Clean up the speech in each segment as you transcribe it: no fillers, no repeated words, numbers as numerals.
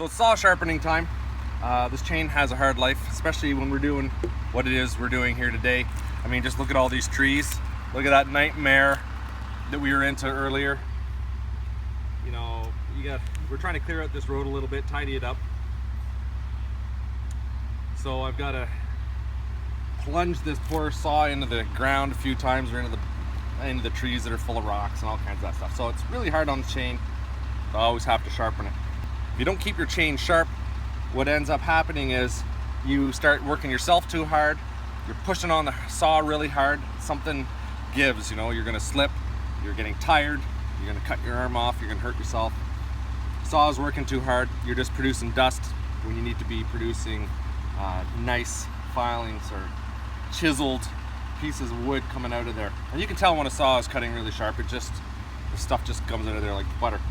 So it's saw sharpening time. This chain has a hard life, especially when we're doing what it is we're doing here today. I mean, just look at all these trees. Look at that nightmare that we were into earlier. You know, we're trying to clear out this road a little bit, tidy it up. So I've got to plunge this poor saw into the ground a few times, or into the trees that are full of rocks and all kinds of that stuff. So it's really hard on the chain. So I always have to sharpen it. If you don't keep your chain sharp, what ends up happening is you start working yourself too hard. You're pushing on the saw really hard. Something gives, you know, you're gonna slip, you're getting tired, you're gonna cut your arm off, you're gonna hurt yourself. Saw is working too hard, you're just producing dust when you need to be producing nice filings or chiseled pieces of wood coming out of there. And you can tell when a saw is cutting really sharp, the stuff just comes out of there like butter.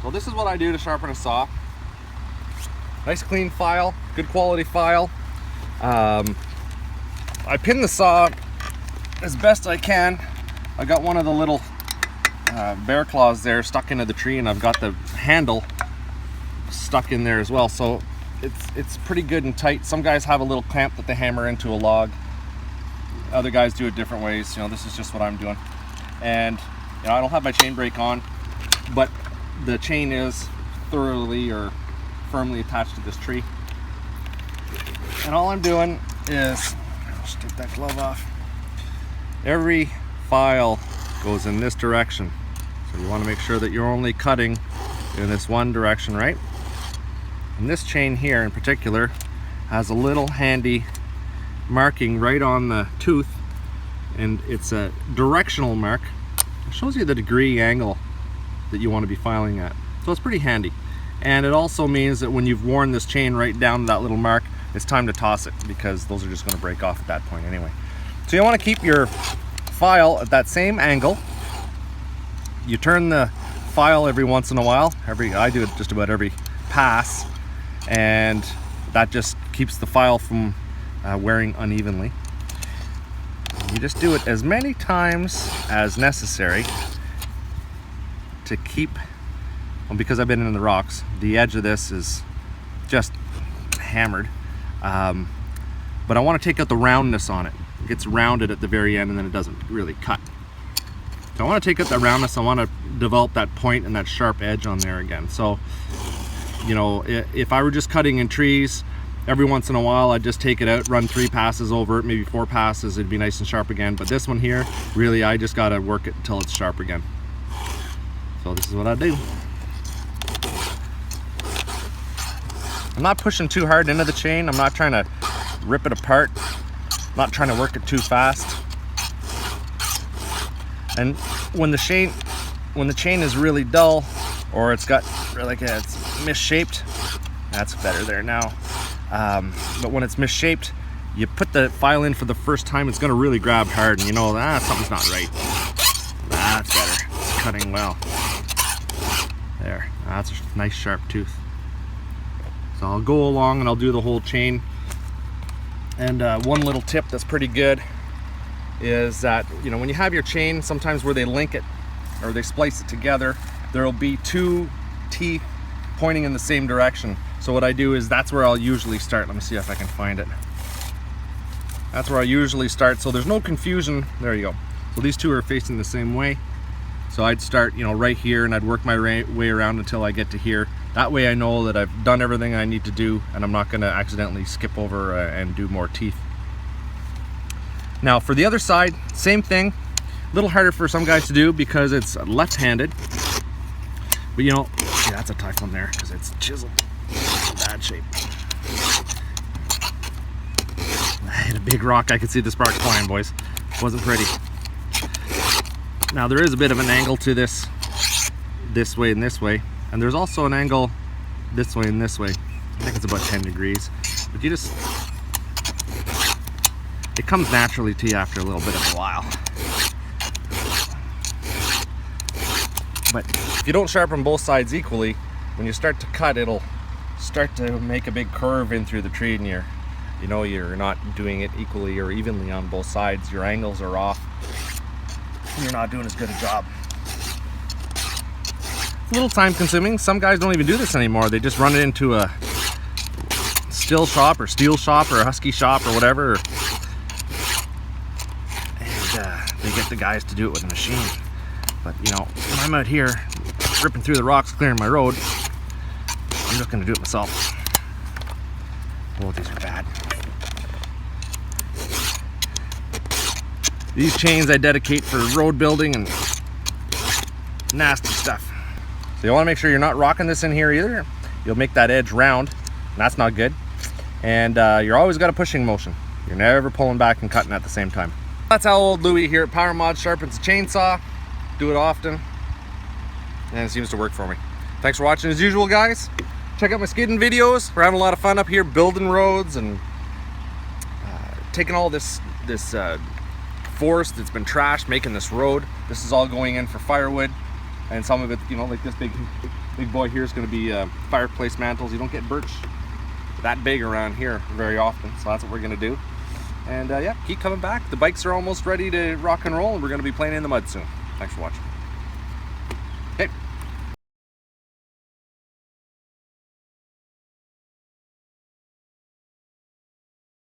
So this is what I do to sharpen a saw. Nice clean file, good quality file. I pin the saw as best I can. I got one of the little bear claws there stuck into the tree, and I've got the handle stuck in there as well. So it's pretty good and tight. Some guys have a little clamp that they hammer into a log. Other guys do it different ways. You know, this is just what I'm doing. And you know, I don't have my chain brake on, but the chain is thoroughly or firmly attached to this tree. And all I'm doing is, I'll just take that glove off. Every file goes in this direction. So you want to make sure that you're only cutting in this one direction, right? And this chain here in particular has a little handy marking right on the tooth, and it's a directional mark. It shows you the degree angle that you want to be filing at. So it's pretty handy. And it also means that when you've worn this chain right down to that little mark, it's time to toss it, because those are just going to break off at that point anyway. So you want to keep your file at that same angle. You turn the file every once in a while. I do it just about every pass, and that just keeps the file from wearing unevenly. You just do it as many times as necessary to keep, well, because I've been in the rocks, the edge of this is just hammered. But I want to take out the roundness on it. It gets rounded at the very end, and then it doesn't really cut. So I want to take out that roundness. I want to develop that point and that sharp edge on there again. So, you know, if I were just cutting in trees, every once in a while I'd just take it out, run 3 passes over it, maybe 4 passes, it'd be nice and sharp again. But this one here, really, I just got to work it until it's sharp again. So this is what I do. I'm not pushing too hard into the chain. I'm not trying to rip it apart. I'm not trying to work it too fast. And when the chain is really dull, or it's got like it's misshaped, that's better there now. But when it's misshaped, you put the file in for the first time, it's going to really grab hard, and you know something's not right. That's better. It's cutting well. There. That's a nice sharp tooth. So I'll go along and I'll do the whole chain. And one little tip that's pretty good is that, you know, when you have your chain, sometimes where they link it or they splice it together, there'll be 2 teeth pointing in the same direction. So what I do is, that's where I'll usually start. Let me see if I can find it. That's where I usually start, so there's no confusion. There you go. So these 2 are facing the same way. So I'd start, you know, right here, and I'd work my way around until I get to here. That way I know that I've done everything I need to do, and I'm not going to accidentally skip over and do more teeth. Now for the other side, same thing. A little harder for some guys to do because it's left-handed. But you know, yeah, that's a tough one there because it's chiseled. It's in bad shape. I hit a big rock. I could see the sparks flying, boys. Wasn't pretty. Now there is a bit of an angle to this way and this way, and there's also an angle this way and this way. I think it's about 10 degrees, but it comes naturally to you after a little bit of a while. But if you don't sharpen both sides equally, when you start to cut, it'll start to make a big curve in through the tree, and you're not doing it equally or evenly on both sides. Your angles are off. You're not doing as good a job. little time consuming. Some guys don't even do this anymore. They just run it into a still shop or steel shop or a husky shop or whatever. And they get the guys to do it with a machine. But you know, when I'm out here ripping through the rocks, clearing my road, I'm just gonna do it myself. Oh, these are bad. These chains I dedicate for road building and nasty stuff. So you want to make sure you're not rocking this in here either. You'll make that edge round, and that's not good. And you're always got a pushing motion. You're never pulling back and cutting at the same time. That's how old Louie here at PowerModz sharpens a chainsaw. Do it often, and it seems to work for me. Thanks for watching as usual, guys. Check out my skidding videos. We're having a lot of fun up here building roads and taking all this forest that's been trashed, making this road. This is all going in for firewood, and some of it, you know, like this big boy here is going to be fireplace mantles. You don't get birch that big around here very often, so that's what we're going to do. And yeah, keep coming back. The bikes are almost ready to rock and roll, and we're going to be playing in the mud soon. Thanks for watching. Okay.